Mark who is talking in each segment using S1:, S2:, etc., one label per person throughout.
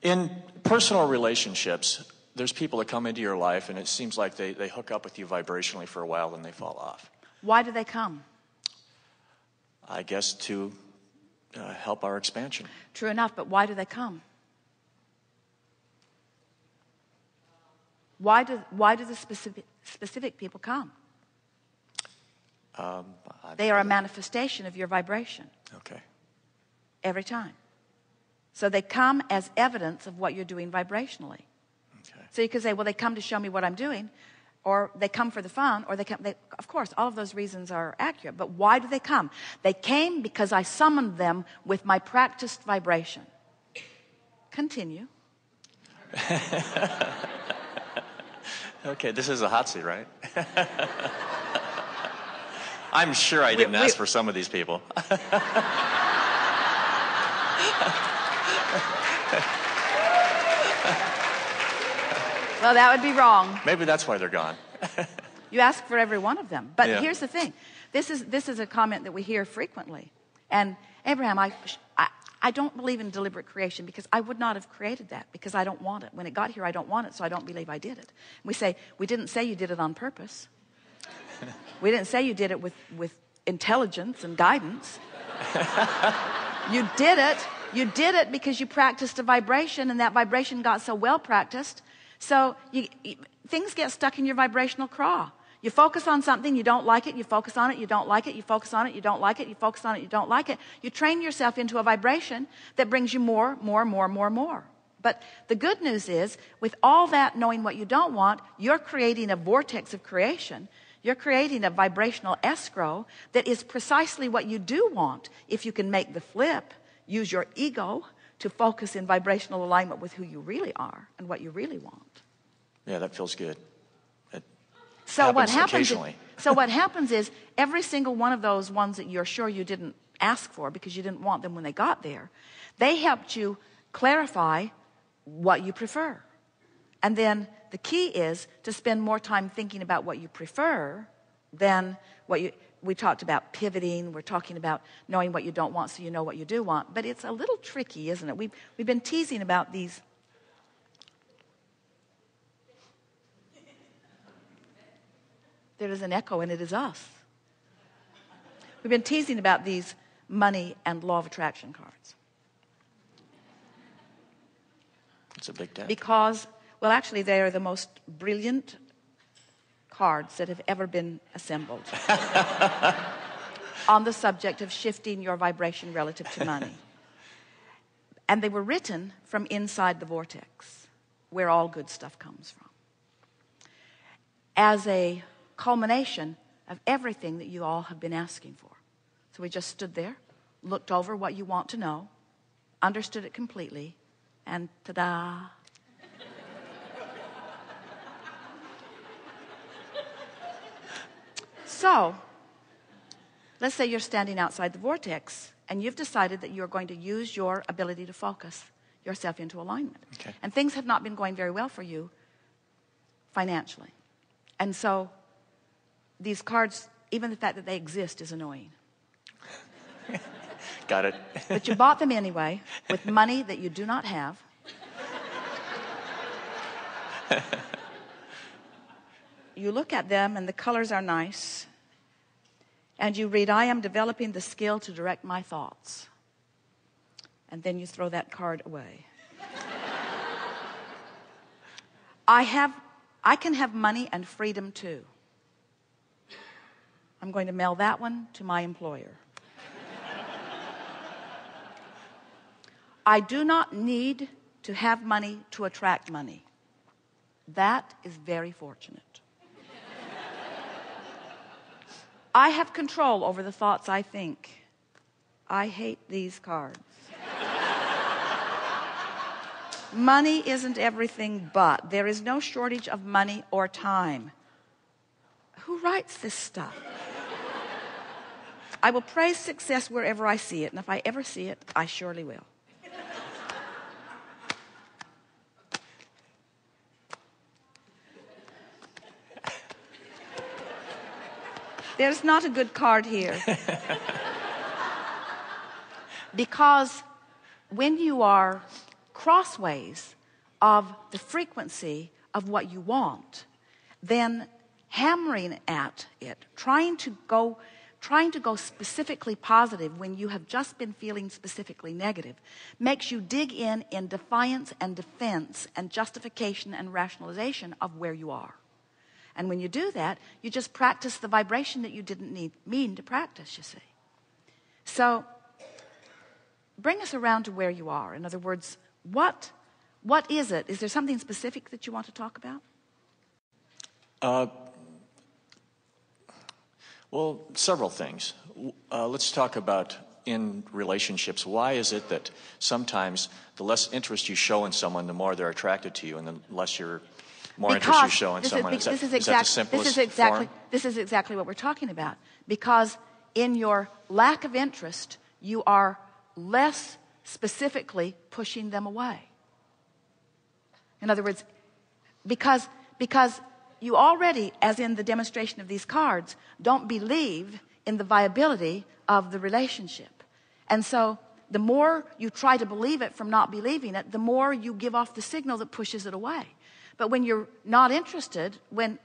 S1: In personal relationships, there's people that come into your life and it seems like they hook up with you vibrationally for a while and they fall off.
S2: Why do they come?
S1: I guess to help our expansion.
S2: True enough, but why do they come? Why do the specific people come? They are a manifestation of your vibration.
S1: Okay.
S2: Every time. So they come as evidence of what you're doing vibrationally.
S1: Okay.
S2: So you could say, well, they come to show me what I'm doing, or they come for the fun, or of course, all of those reasons are accurate. But why do they come? They came because I summoned them with my practiced vibration. Continue.
S1: Okay, this is a hot seat, right? I'm sure I didn't ask for some of these people.
S2: Well, that would be wrong.
S1: Maybe that's why they're gone.
S2: You ask for every one of them. But
S1: Yeah.
S2: here's the thing. This is a comment that we hear frequently. And Abraham, I don't believe in deliberate creation because I would not have created that because I don't want it. When it got here, I don't want it, so I don't believe I did it. We say, we didn't say you did it on purpose. We didn't say you did it with intelligence and guidance. You did it because you practiced a vibration, and that vibration got so well practiced. So things get stuck in your vibrational craw. You focus on something, you don't like it, you focus on it, you don't like it, you focus on it, you don't like it, you focus on it, you don't like it. You train yourself into a vibration that brings you more. But the good news is, with all that knowing what you don't want, you're creating a vortex of creation. You're creating a vibrational escrow that is precisely what you do want. If you can make the flip, use your ego to focus in vibrational alignment with who you really are and what you really want.
S1: Yeah, that feels good.
S2: So what happens is every single one of those ones that you're sure you didn't ask for because you didn't want them when they got there, they helped you clarify what you prefer. And then the key is to spend more time thinking about what you prefer than we talked about pivoting. We're talking about knowing what you don't want so you know what you do want. But it's a little tricky, isn't it? We've been teasing about these. There is an echo, and it is us. We've been teasing about these money and law of attraction cards.
S1: It's a big deck.
S2: Because, well, actually, they are the most brilliant cards that have ever been assembled on the subject of shifting your vibration relative to money. And they were written from inside the vortex, where all good stuff comes from, as a culmination of everything that you all have been asking for. So we just stood there, looked over what you want to know, understood it completely, and ta-da. So, let's say you're standing outside the vortex and you've decided that you're going to use your ability to focus yourself into alignment.
S1: Okay.
S2: And things have not been going very well for you financially. And so these cards, even the fact that they exist is annoying.
S1: Got it.
S2: But you bought them anyway with money that you do not have. You look at them and the colors are nice. And you read, I am developing the skill to direct my thoughts. And then you throw that card away. I can have money and freedom too. I'm going to mail that one to my employer. I do not need to have money to attract money. That is very fortunate. I have control over the thoughts I think. I hate these cards. Money isn't everything, but there is no shortage of money or time. Who writes this stuff? I will praise success wherever I see it, and if I ever see it, I surely will. There's not a good card here. Because when you are crossways of the frequency of what you want, then hammering at it, trying to go specifically positive when you have just been feeling specifically negative, makes you dig in defiance and defense and justification and rationalization of where you are. And when you do that, you just practice the vibration that you didn't mean to practice, you see. So bring us around to where you are. In other words, what is it? Is there something specific that you want to talk about?
S1: Well, several things. Let's talk about in relationships. Why is it that sometimes the less interest you show in someone, the more they're attracted to you, and the less more interest you show in someone? Is that the simplest form?
S2: This is exactly what we're talking about. Because in your lack of interest, you are less specifically pushing them away. In other words, because you already, as in the demonstration of these cards, don't believe in the viability of the relationship. And so the more you try to believe it from not believing it, the more you give off the signal that pushes it away. But when you're not interested, when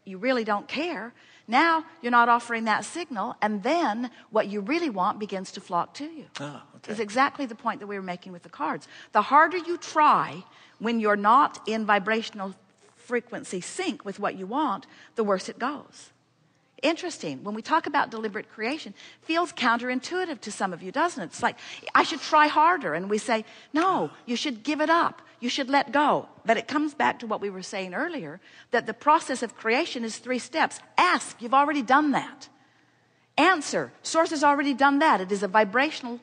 S2: you really don't care, now you're not offering that signal, and then what you really want begins to flock to you.
S1: Oh, okay.
S2: It's exactly the point that we were making with the cards. The harder you try when you're not in vibrational frequency sync with what you want, the worse it goes. Interesting. When we talk about deliberate creation, feels counterintuitive to some of you, doesn't it? It's like, I should try harder. And we say, no, you should give it up. You should let go. But it comes back to what we were saying earlier, that the process of creation is 3 steps. Ask, you've already done that. Answer, source has already done that. It is a vibrational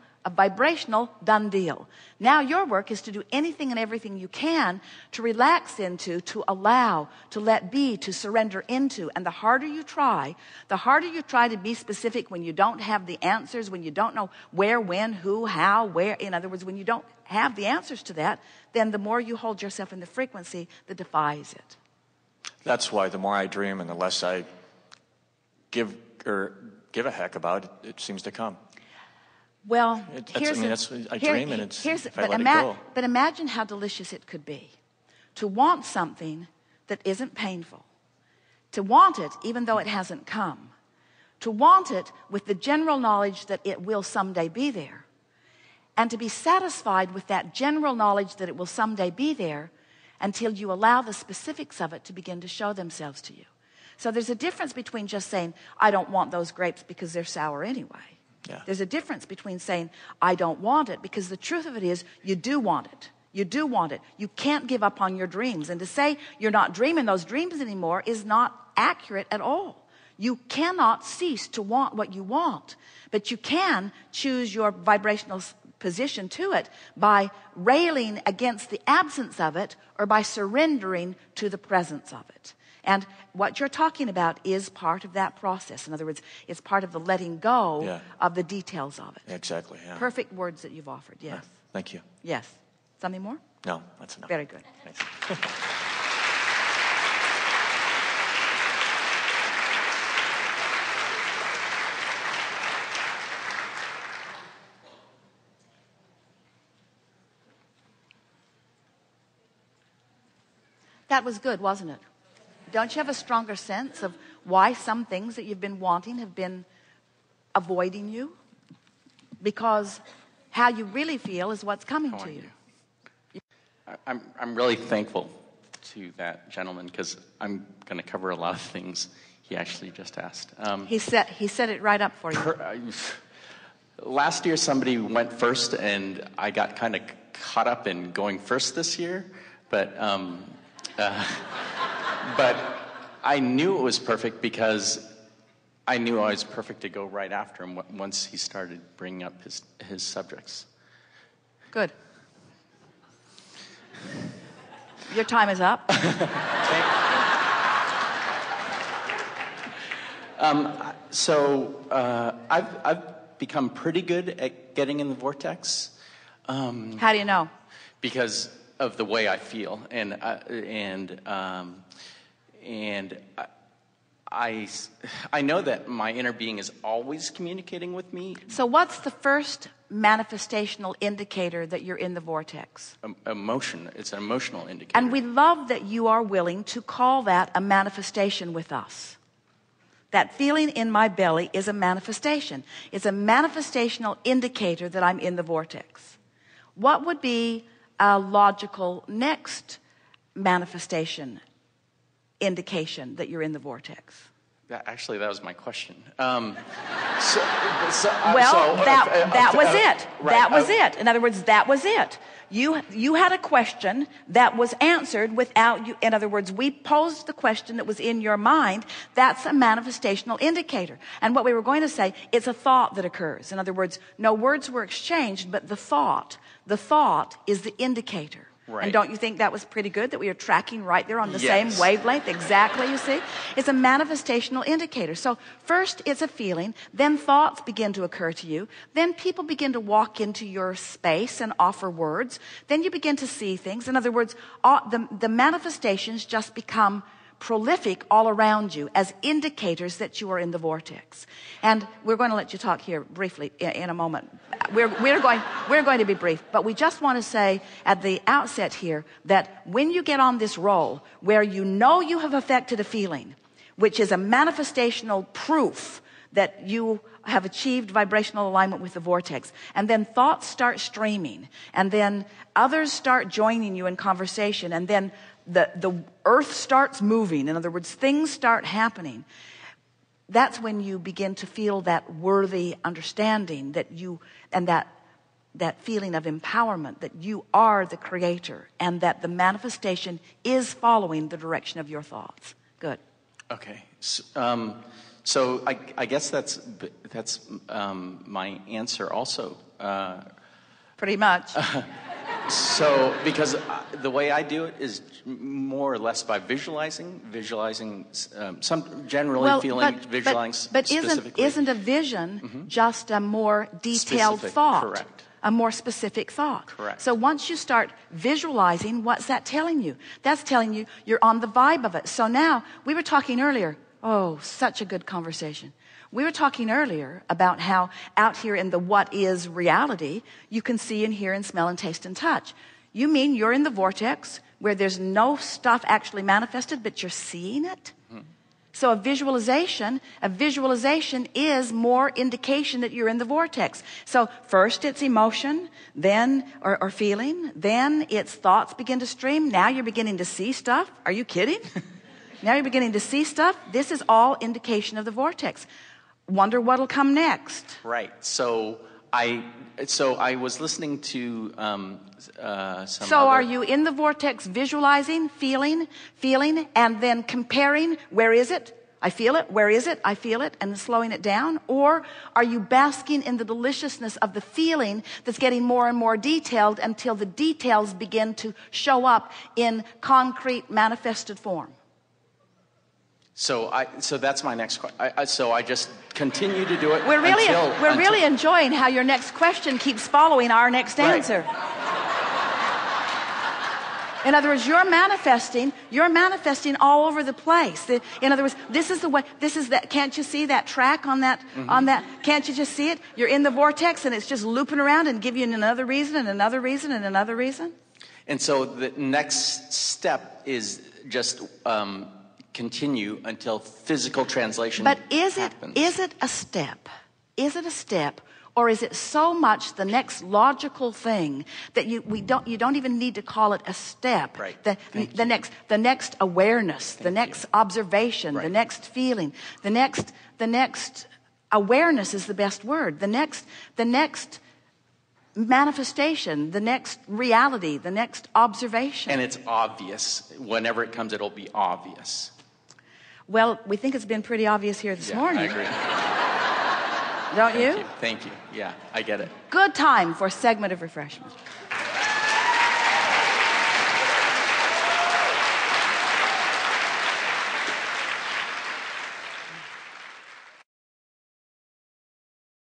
S2: done deal. Now your work is to do anything and everything you can to relax into, to allow, to let be, to surrender into. And the harder you try to be specific when you don't have the answers, when you don't know where, when, who, how, where. In other words, when you don't have the answers to that, then the more you hold yourself in the frequency that defies it.
S1: That's why the more I dream and the less I give a heck about it, it seems to come.
S2: Well,
S1: I dream and it's if I let it go.
S2: But imagine how delicious it could be to want something that isn't painful, to want it even though it hasn't come, to want it with the general knowledge that it will someday be there, and to be satisfied with that general knowledge that it will someday be there until you allow the specifics of it to begin to show themselves to you. So there's a difference between just saying, I don't want those grapes because they're sour anyway.
S1: Yeah.
S2: There's a difference between saying, I don't want it, because the truth of it is, you do want it. You do want it. You can't give up on your dreams. And to say you're not dreaming those dreams anymore is not accurate at all. You cannot cease to want what you want, but you can choose your vibrational position to it by railing against the absence of it or by surrendering to the presence of it. And what you're talking about is part of that process. In other words, it's part of the letting go of the details of it.
S1: Exactly, yeah.
S2: Perfect words that you've offered, yes.
S1: Thank you.
S2: Yes. Something more?
S1: No, that's enough.
S2: Very good.
S1: Thanks.
S2: That was good, wasn't it? Don't you have a stronger sense of why some things that you've been wanting have been avoiding you? Because how you really feel is what's coming to you.
S3: I'm really thankful to that gentleman, because I'm going to cover a lot of things he actually just asked.
S2: He set it right up for you.
S3: Last year somebody went first, and I got kind of caught up in going first this year, but I knew it was perfect because I knew I was perfect to go right after him once he started bringing up his subjects.
S2: Good. Your time is up.
S3: I've become pretty good at getting in the vortex.
S2: How do you know?
S3: Because of the way I feel, and I know that my inner being is always communicating with me.
S2: So what's the first manifestational indicator that you're in the vortex?
S3: Emotion. It's an emotional indicator.
S2: And we love that you are willing to call that a manifestation with us. That feeling in my belly is a manifestation. It's a manifestational indicator that I'm in the vortex. What would be a logical next manifestation indication that you're in the vortex?
S3: Actually, that was my question.
S2: That was it.
S3: Right.
S2: That was it. In other words, that was it. You had a question that was answered without you. In other words, we posed the question that was in your mind. That's a manifestational indicator. And what we were going to say, it's a thought that occurs. In other words, no words were exchanged, but the thought is the indicator.
S3: Right.
S2: And don't you think that was pretty good, that we are tracking right there on the
S3: Yes.
S2: same wavelength? Exactly, you see? It's a manifestational indicator. So first it's a feeling, then thoughts begin to occur to you, then people begin to walk into your space and offer words, then you begin to see things. In other words, the manifestations just become prolific all around you as indicators that you are in the vortex. And we're going to let you talk here briefly in a moment. We're going to be brief, but we just want to say at the outset here that when you get on this roll where you know you have affected a feeling, which is a manifestational proof that you have achieved vibrational alignment with the vortex, and then thoughts start streaming, and then others start joining you in conversation, and then the earth starts moving. In other words, things start happening. That's when you begin to feel that worthy understanding that you, and that feeling of empowerment, that you are the creator and that the manifestation is following the direction of your thoughts. Good.
S3: Okay. So I guess that's my answer also.
S2: Pretty much.
S3: So, because the way I do it is more or less by visualizing, some generally visualizing
S2: but
S3: specifically.
S2: isn't a vision just a more detailed
S3: Specific,
S2: thought?
S3: correct.
S2: A more specific thought.
S3: Correct.
S2: So once you start visualizing, what's that telling you? That's telling you you're on the vibe of it. So now, we were talking earlier. Oh, such a good conversation. We were talking earlier about how out here in the what is reality, you can see and hear and smell and taste and touch. You mean you're in the vortex where there's no stuff actually manifested, but you're seeing it? So a visualization is more indication that you're in the vortex. So first it's emotion, then, or feeling, then it's thoughts begin to stream. Now you're beginning to see stuff. Are you kidding? Now you're beginning to see stuff. This is all indication of the vortex. Wonder what'll come next.
S3: Right. So I was listening to
S2: Are you in the vortex visualizing, feeling, and then comparing, where is it? I feel it. Where is it? I feel it, and slowing it down? Or are you basking in the deliciousness of the feeling that's getting more and more detailed until the details begin to show up in concrete manifested form?
S3: So that's my next question. So I just continue to do it.
S2: We're really enjoying how your next question keeps following our next answer. In other words, you're manifesting all over the place. In other words, this is that, can't you see that track on that, can't you just see it? You're in the vortex and it's just looping around and giving you another reason and another reason and another reason. And
S3: so the next step is just continue until physical translation happens.
S2: Is it a step? Is it a step? Or is it so much the next logical thing that you don't even need to call it a step?
S3: Right.
S2: The next awareness, the next observation, the next feeling, the next awareness is the best word. The next manifestation, the next reality, the next observation.
S3: And it's obvious. Whenever it comes, it'll be obvious.
S2: Well, we think it's been pretty obvious here this morning.
S3: I agree.
S2: Don't you?
S3: Thank you. Yeah, I get it.
S2: Good time for a segment of refreshment.